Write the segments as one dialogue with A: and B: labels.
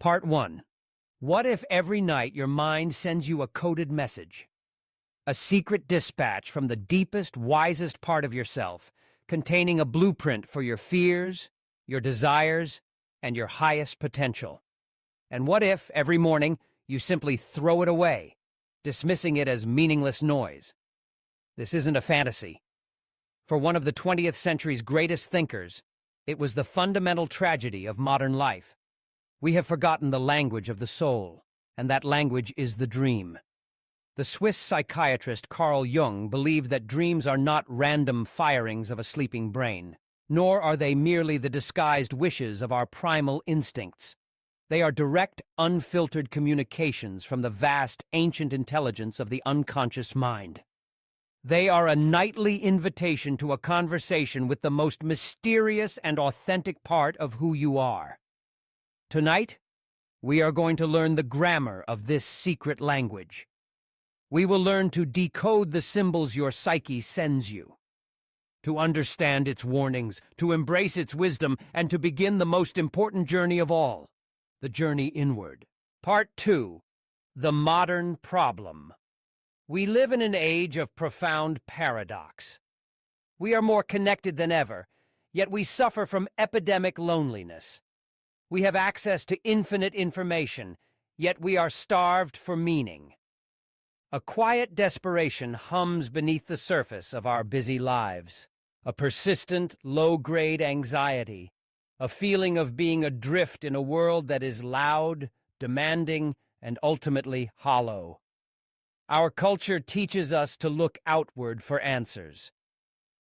A: Part 1. What if every night your mind sends you a coded message? A secret dispatch from the deepest, wisest part of yourself, containing a blueprint for your fears, your desires, and your highest potential. And what if, every morning, you simply throw it away, dismissing it as meaningless noise? This isn't a fantasy. For one of the 20th century's greatest thinkers, it was the fundamental tragedy of modern life. We have forgotten the language of the soul, and that language is the dream. The Swiss psychiatrist Carl Jung believed that dreams are not random firings of a sleeping brain, nor are they merely the disguised wishes of our primal instincts. They are direct, unfiltered communications from the vast, ancient intelligence of the unconscious mind. They are a nightly invitation to a conversation with the most mysterious and authentic part of who you are. Tonight, we are going to learn the grammar of this secret language. We will learn to decode the symbols your psyche sends you, to understand its warnings, to embrace its wisdom, and to begin the most important journey of all, the journey inward. Part 2. The Modern Problem. We live in an age of profound paradox. We are more connected than ever, yet we suffer from epidemic loneliness. We have access to infinite information, yet we are starved for meaning. A quiet desperation hums beneath the surface of our busy lives. A persistent, low-grade anxiety. A feeling of being adrift in a world that is loud, demanding, and ultimately hollow. Our culture teaches us to look outward for answers.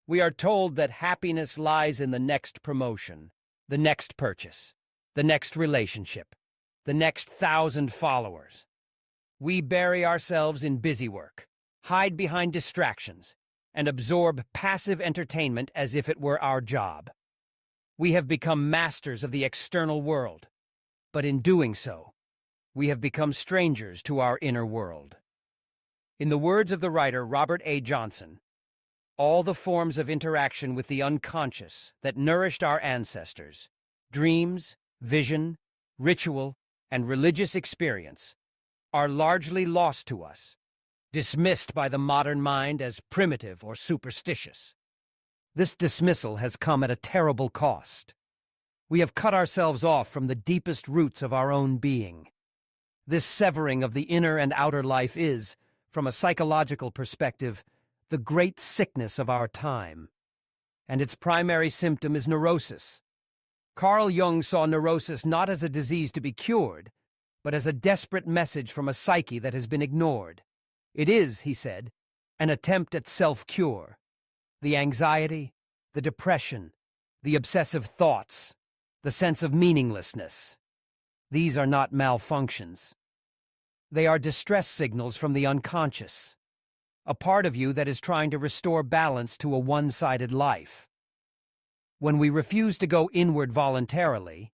A: We are told that happiness lies in the next promotion, the next purchase, the next relationship, the next 1,000 followers. We bury ourselves in busy work, hide behind distractions, and absorb passive entertainment as if it were our job. We have become masters of the external world, but in doing so, we have become strangers to our inner world. In the words of the writer Robert A. Johnson, all the forms of interaction with the unconscious that nourished our ancestors, dreams, vision, ritual, and religious experience, are largely lost to us, dismissed by the modern mind as primitive or superstitious. This dismissal has come at a terrible cost. We have cut ourselves off from the deepest roots of our own being. This severing of the inner and outer life is, from a psychological perspective, the great sickness of our time. And its primary symptom is neurosis. Carl Jung saw neurosis not as a disease to be cured, but as a desperate message from a psyche that has been ignored. It is, he said, an attempt at self-cure. The anxiety, the depression, the obsessive thoughts, the sense of meaninglessness. These are not malfunctions. They are distress signals from the unconscious, a part of you that is trying to restore balance to a one-sided life. When we refuse to go inward voluntarily,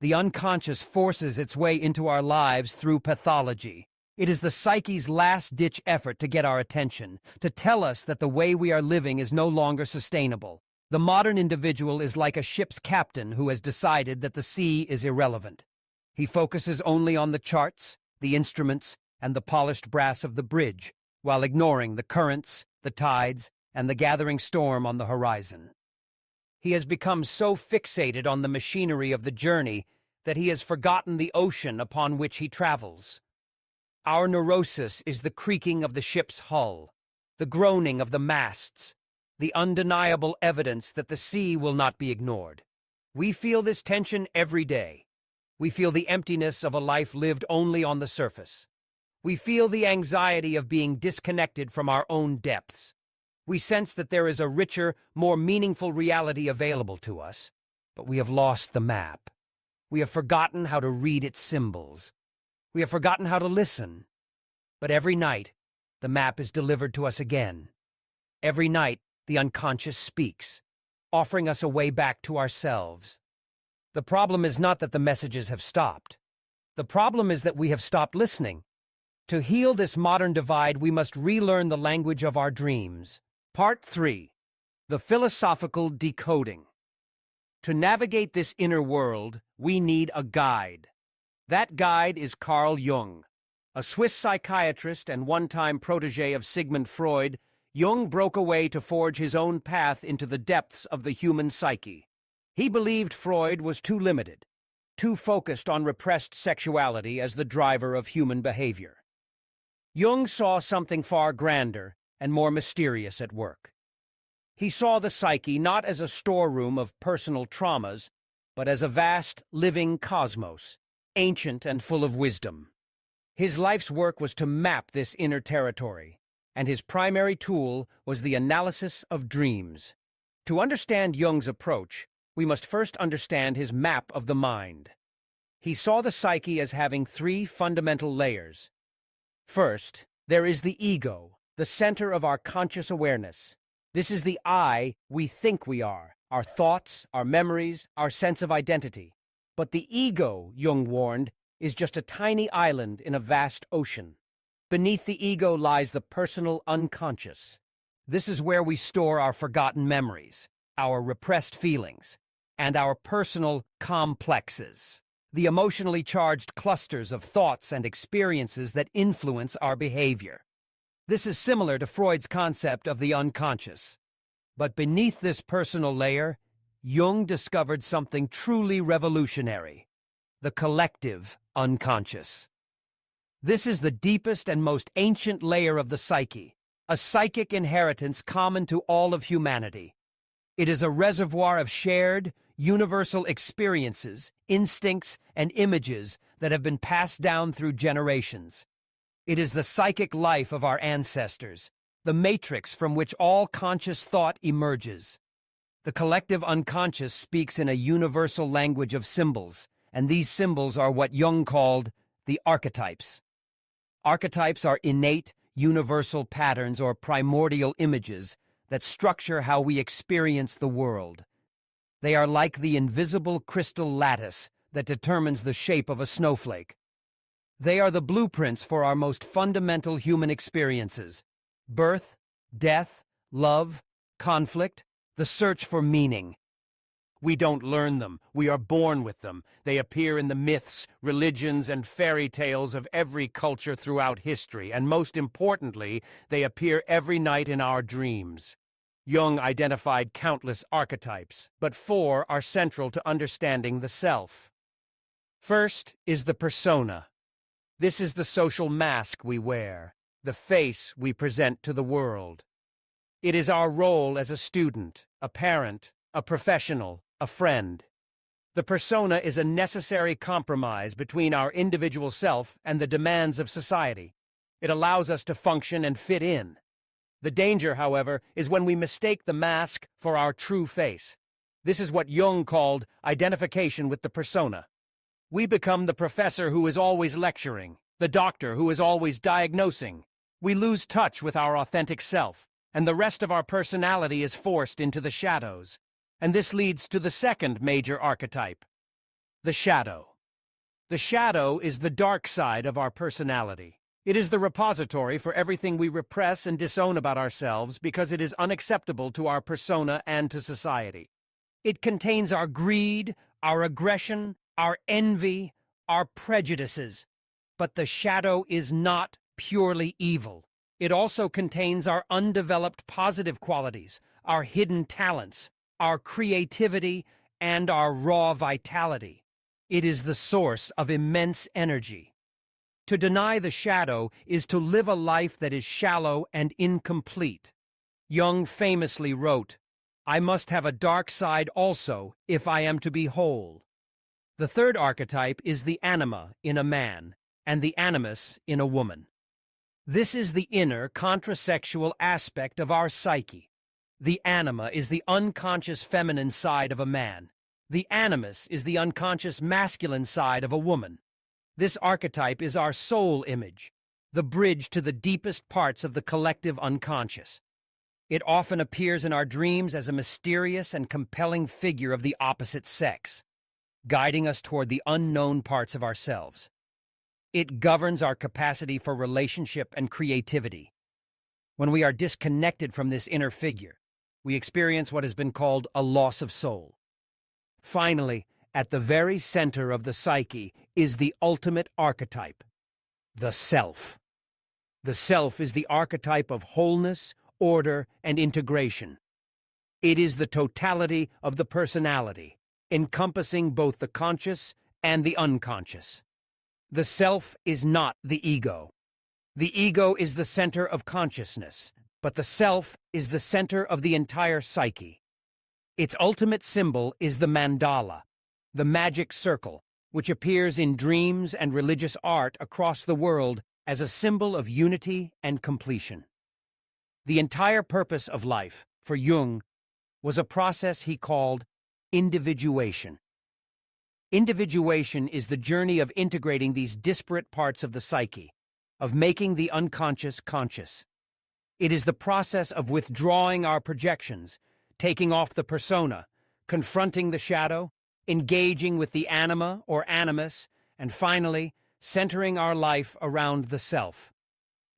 A: the unconscious forces its way into our lives through pathology. It is the psyche's last-ditch effort to get our attention, to tell us that the way we are living is no longer sustainable. The modern individual is like a ship's captain who has decided that the sea is irrelevant. He focuses only on the charts, the instruments, and the polished brass of the bridge, while ignoring the currents, the tides, and the gathering storm on the horizon. He has become so fixated on the machinery of the journey that he has forgotten the ocean upon which he travels. Our neurosis is the creaking of the ship's hull, the groaning of the masts, the undeniable evidence that the sea will not be ignored. We feel this tension every day. We feel the emptiness of a life lived only on the surface. We feel the anxiety of being disconnected from our own depths. We sense that there is a richer, more meaningful reality available to us, but we have lost the map. We have forgotten how to read its symbols. We have forgotten how to listen. But every night, the map is delivered to us again. Every night, the unconscious speaks, offering us a way back to ourselves. The problem is not that the messages have stopped. The problem is that we have stopped listening. To heal this modern divide, we must relearn the language of our dreams. Part 3. The Philosophical Decoding. To navigate this inner world, we need a guide. That guide is Carl Jung. A Swiss psychiatrist and one-time protege of Sigmund Freud, Jung broke away to forge his own path into the depths of the human psyche. He believed Freud was too limited, too focused on repressed sexuality as the driver of human behavior. Jung saw something far grander and more mysterious at work. He saw the psyche not as a storeroom of personal traumas, but as a vast, living cosmos, ancient and full of wisdom. His life's work was to map this inner territory, and his primary tool was the analysis of dreams. To understand Jung's approach, we must first understand his map of the mind. He saw the psyche as having three fundamental layers. First, there is the ego, the center of our conscious awareness. This is the I we think we are, our thoughts, our memories, our sense of identity. But the ego, Jung warned, is just a tiny island in a vast ocean. Beneath the ego lies the personal unconscious. This is where we store our forgotten memories, our repressed feelings, and our personal complexes, the emotionally charged clusters of thoughts and experiences that influence our behavior. This is similar to Freud's concept of the unconscious. But beneath this personal layer, Jung discovered something truly revolutionary: the collective unconscious. This is the deepest and most ancient layer of the psyche, a psychic inheritance common to all of humanity. It is a reservoir of shared, universal experiences, instincts, and images that have been passed down through generations. It is the psychic life of our ancestors, the matrix from which all conscious thought emerges. The collective unconscious speaks in a universal language of symbols, and these symbols are what Jung called the archetypes. Archetypes are innate, universal patterns or primordial images that structure how we experience the world. They are like the invisible crystal lattice that determines the shape of a snowflake. They are the blueprints for our most fundamental human experiences: birth, death, love, conflict, the search for meaning. We don't learn them, we are born with them. They appear in the myths, religions, and fairy tales of every culture throughout history, and most importantly, they appear every night in our dreams. Jung identified countless archetypes, but 4 are central to understanding the self. First is the persona. This is the social mask we wear, the face we present to the world. It is our role as a student, a parent, a professional, a friend. The persona is a necessary compromise between our individual self and the demands of society. It allows us to function and fit in. The danger, however, is when we mistake the mask for our true face. This is what Jung called identification with the persona. We become the professor who is always lecturing, the doctor who is always diagnosing. We lose touch with our authentic self, and the rest of our personality is forced into the shadows. And this leads to the second major archetype: the shadow. The shadow is the dark side of our personality. It is the repository for everything we repress and disown about ourselves because it is unacceptable to our persona and to society. It contains our greed, our aggression, our envy, our prejudices. But the shadow is not purely evil. It also contains our undeveloped positive qualities, our hidden talents, our creativity, and our raw vitality. It is the source of immense energy. To deny the shadow is to live a life that is shallow and incomplete. Jung famously wrote, "I must have a dark side also if I am to be whole." The third archetype is the anima in a man and the animus in a woman. This is the inner, contrasexual aspect of our psyche. The anima is the unconscious feminine side of a man. The animus is the unconscious masculine side of a woman. This archetype is our soul image, the bridge to the deepest parts of the collective unconscious. It often appears in our dreams as a mysterious and compelling figure of the opposite sex, guiding us toward the unknown parts of ourselves. It governs our capacity for relationship and creativity. When we are disconnected from this inner figure, we experience what has been called a loss of soul. Finally, at the very center of the psyche is the ultimate archetype, the self. The self is the archetype of wholeness, order, and integration. It is the totality of the personality, encompassing both the conscious and the unconscious. The self is not the ego. The ego is the center of consciousness, but the self is the center of the entire psyche. Its ultimate symbol is the mandala, the magic circle, which appears in dreams and religious art across the world as a symbol of unity and completion. The entire purpose of life, for Jung, was a process he called individuation. Individuation is the journey of integrating these disparate parts of the psyche, of making the unconscious conscious. It is the process of withdrawing our projections, taking off the persona, confronting the shadow, engaging with the anima or animus, and finally, centering our life around the self.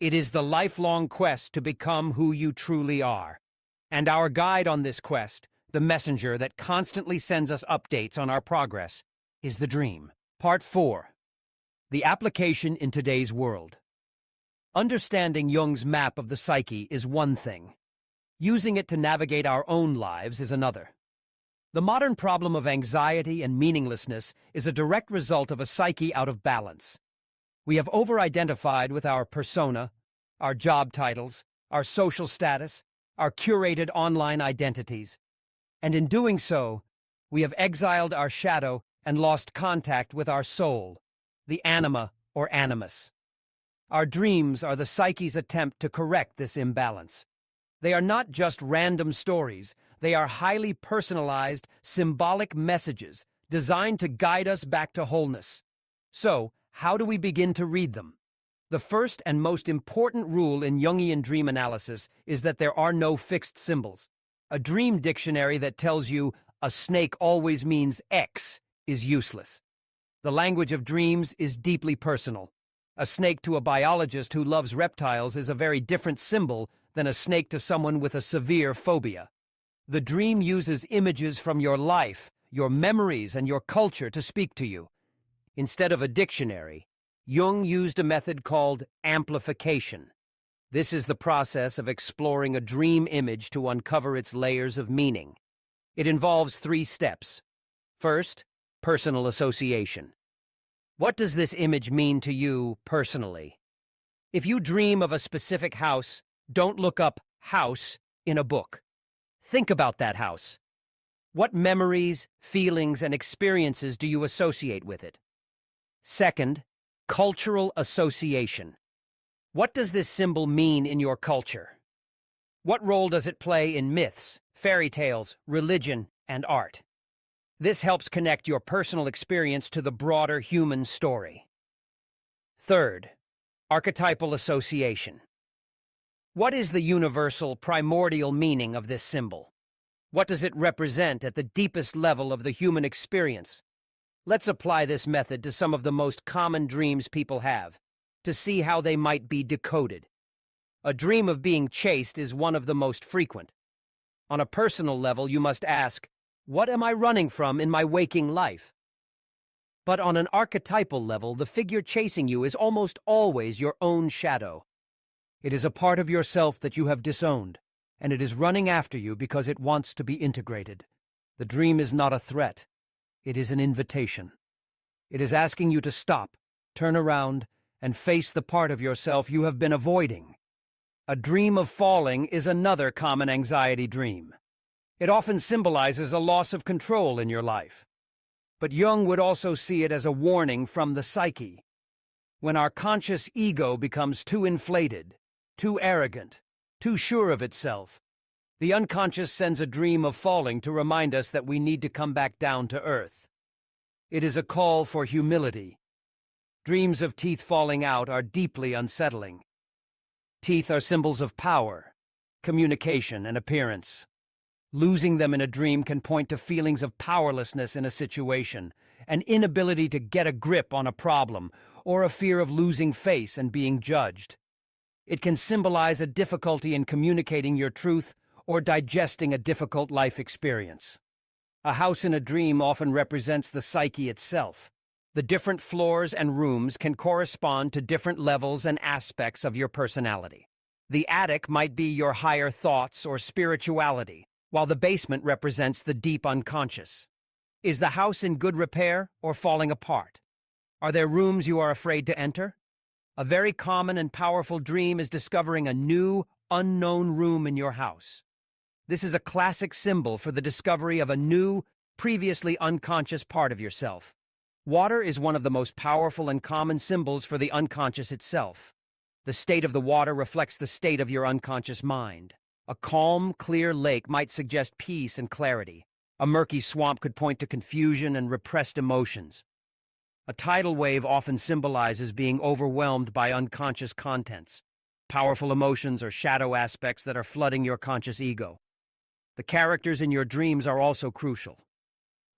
A: It is the lifelong quest to become who you truly are. And our guide on this quest, the messenger that constantly sends us updates on our progress, is the dream. Part 4. The application in today's world. Understanding Jung's map of the psyche is one thing. Using it to navigate our own lives is another. The modern problem of anxiety and meaninglessness is a direct result of a psyche out of balance. We have over-identified with our persona, our job titles, our social status, our curated online identities. And in doing so, we have exiled our shadow and lost contact with our soul, the anima or animus. Our dreams are the psyche's attempt to correct this imbalance. They are not just random stories, they are highly personalized, symbolic messages designed to guide us back to wholeness. So, how do we begin to read them? The first and most important rule in Jungian dream analysis is that there are no fixed symbols. A dream dictionary that tells you a snake always means X is useless. The language of dreams is deeply personal. A snake to a biologist who loves reptiles is a very different symbol than a snake to someone with a severe phobia. The dream uses images from your life, your memories, and your culture to speak to you. Instead of a dictionary, Jung used a method called amplification. This is the process of exploring a dream image to uncover its layers of meaning. It involves 3 steps. First, personal association. What does this image mean to you personally? If you dream of a specific house, don't look up house in a book. Think about that house. What memories, feelings, and experiences do you associate with it? Second, cultural association. What does this symbol mean in your culture? What role does it play in myths, fairy tales, religion, and art? This helps connect your personal experience to the broader human story. Third, archetypal association. What is the universal, primordial meaning of this symbol? What does it represent at the deepest level of the human experience? Let's apply this method to some of the most common dreams people have, to see how they might be decoded. A dream of being chased is one of the most frequent. On a personal level, you must ask, what am I running from in my waking life? But on an archetypal level, the figure chasing you is almost always your own shadow. It is a part of yourself that you have disowned, and it is running after you because it wants to be integrated. The dream is not a threat. It is an invitation. It is asking you to stop, turn around, and face the part of yourself you have been avoiding. A dream of falling is another common anxiety dream. It often symbolizes a loss of control in your life. But Jung would also see it as a warning from the psyche. When our conscious ego becomes too inflated, too arrogant, too sure of itself, the unconscious sends a dream of falling to remind us that we need to come back down to earth. It is a call for humility. Dreams of teeth falling out are deeply unsettling. Teeth are symbols of power, communication, and appearance. Losing them in a dream can point to feelings of powerlessness in a situation, an inability to get a grip on a problem, or a fear of losing face and being judged. It can symbolize a difficulty in communicating your truth or digesting a difficult life experience. A house in a dream often represents the psyche itself. The different floors and rooms can correspond to different levels and aspects of your personality. The attic might be your higher thoughts or spirituality, while the basement represents the deep unconscious. Is the house in good repair or falling apart? Are there rooms you are afraid to enter? A very common and powerful dream is discovering a new, unknown room in your house. This is a classic symbol for the discovery of a new, previously unconscious part of yourself. Water is one of the most powerful and common symbols for the unconscious itself. The state of the water reflects the state of your unconscious mind. A calm, clear lake might suggest peace and clarity. A murky swamp could point to confusion and repressed emotions. A tidal wave often symbolizes being overwhelmed by unconscious contents, powerful emotions or shadow aspects that are flooding your conscious ego. The characters in your dreams are also crucial.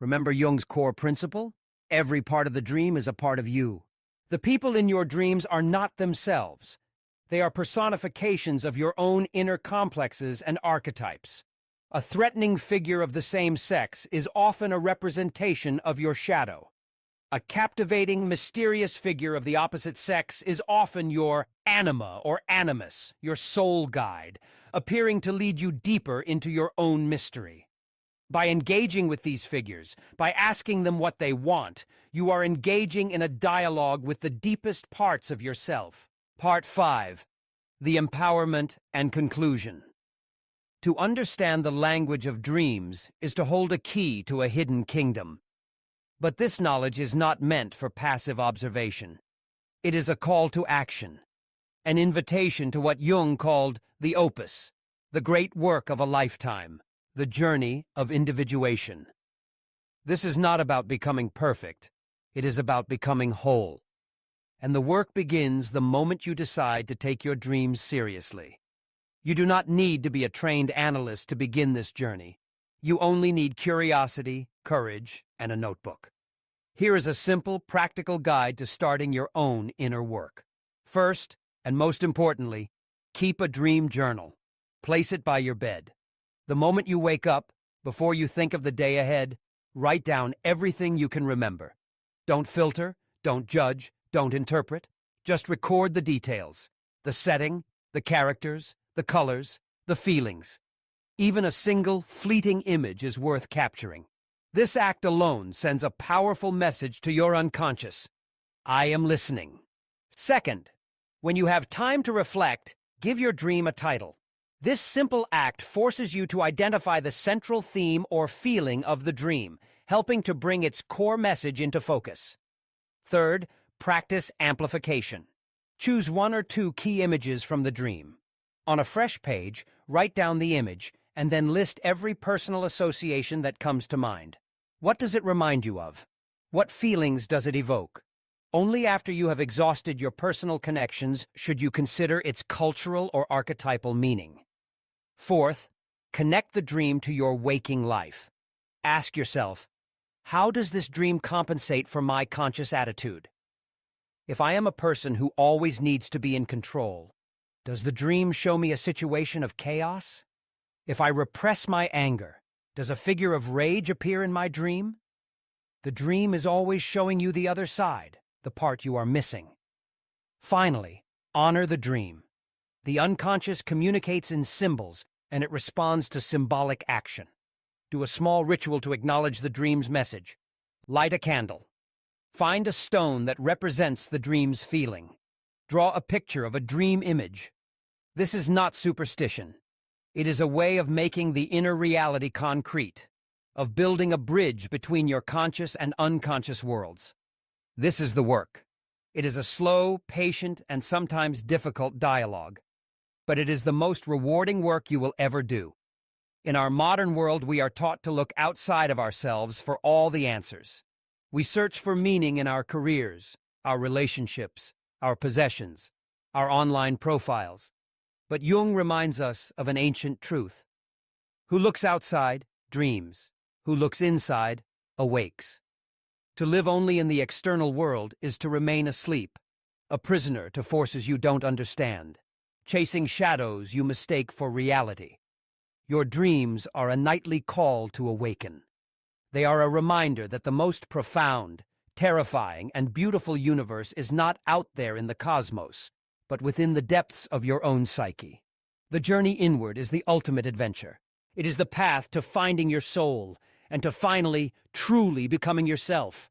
A: Remember Jung's core principle? Every part of the dream is a part of you. The people in your dreams are not themselves. They are personifications of your own inner complexes and archetypes. A threatening figure of the same sex is often a representation of your shadow. A captivating, mysterious figure of the opposite sex is often your Anima or Animus, your soul guide, appearing to lead you deeper into your own mystery. By engaging with these figures, by asking them what they want, you are engaging in a dialogue with the deepest parts of yourself. Part 5. The Empowerment and Conclusion. To understand the language of dreams is to hold a key to a hidden kingdom. But this knowledge is not meant for passive observation. It is a call to action, an invitation to what Jung called the opus, the great work of a lifetime, the journey of individuation. This is not about becoming perfect, it is about becoming whole. And the work begins the moment you decide to take your dreams seriously. You do not need to be a trained analyst to begin this journey. You only need curiosity, courage, and a notebook. Here is a simple, practical guide to starting your own inner work. First, and most importantly, keep a dream journal. Place it by your bed. The moment you wake up, before you think of the day ahead, write down everything you can remember. Don't filter, don't judge, don't interpret. Just record the details, the setting, the characters, the colors, the feelings. Even a single, fleeting image is worth capturing. This act alone sends a powerful message to your unconscious. I am listening. Second, when you have time to reflect, give your dream a title. This simple act forces you to identify the central theme or feeling of the dream, helping to bring its core message into focus. Third, practice amplification. Choose one or two key images from the dream. On a fresh page, write down the image, and then list every personal association that comes to mind. What does it remind you of? What feelings does it evoke? Only after you have exhausted your personal connections should you consider its cultural or archetypal meaning. Fourth, connect the dream to your waking life. Ask yourself, how does this dream compensate for my conscious attitude? If I am a person who always needs to be in control, does the dream show me a situation of chaos? If I repress my anger, does a figure of rage appear in my dream? The dream is always showing you the other side, the part you are missing. Finally, honor the dream. The unconscious communicates in symbols, and it responds to symbolic action. Do a small ritual to acknowledge the dream's message. Light a candle. Find a stone that represents the dream's feeling. Draw a picture of a dream image. This is not superstition. It is a way of making the inner reality concrete, of building a bridge between your conscious and unconscious worlds. This is the work. It is a slow, patient, and sometimes difficult dialogue, but it is the most rewarding work you will ever do. In our modern world, we are taught to look outside of ourselves for all the answers. We search for meaning in our careers, our relationships, our possessions, our online profiles. But Jung reminds us of an ancient truth. Who looks outside, dreams. Who looks inside, awakes. To live only in the external world is to remain asleep, a prisoner to forces you don't understand, chasing shadows you mistake for reality. Your dreams are a nightly call to awaken. They are a reminder that the most profound, terrifying, and beautiful universe is not out there in the cosmos, but within the depths of your own psyche. The journey inward is the ultimate adventure. It is the path to finding your soul and to finally, truly becoming yourself.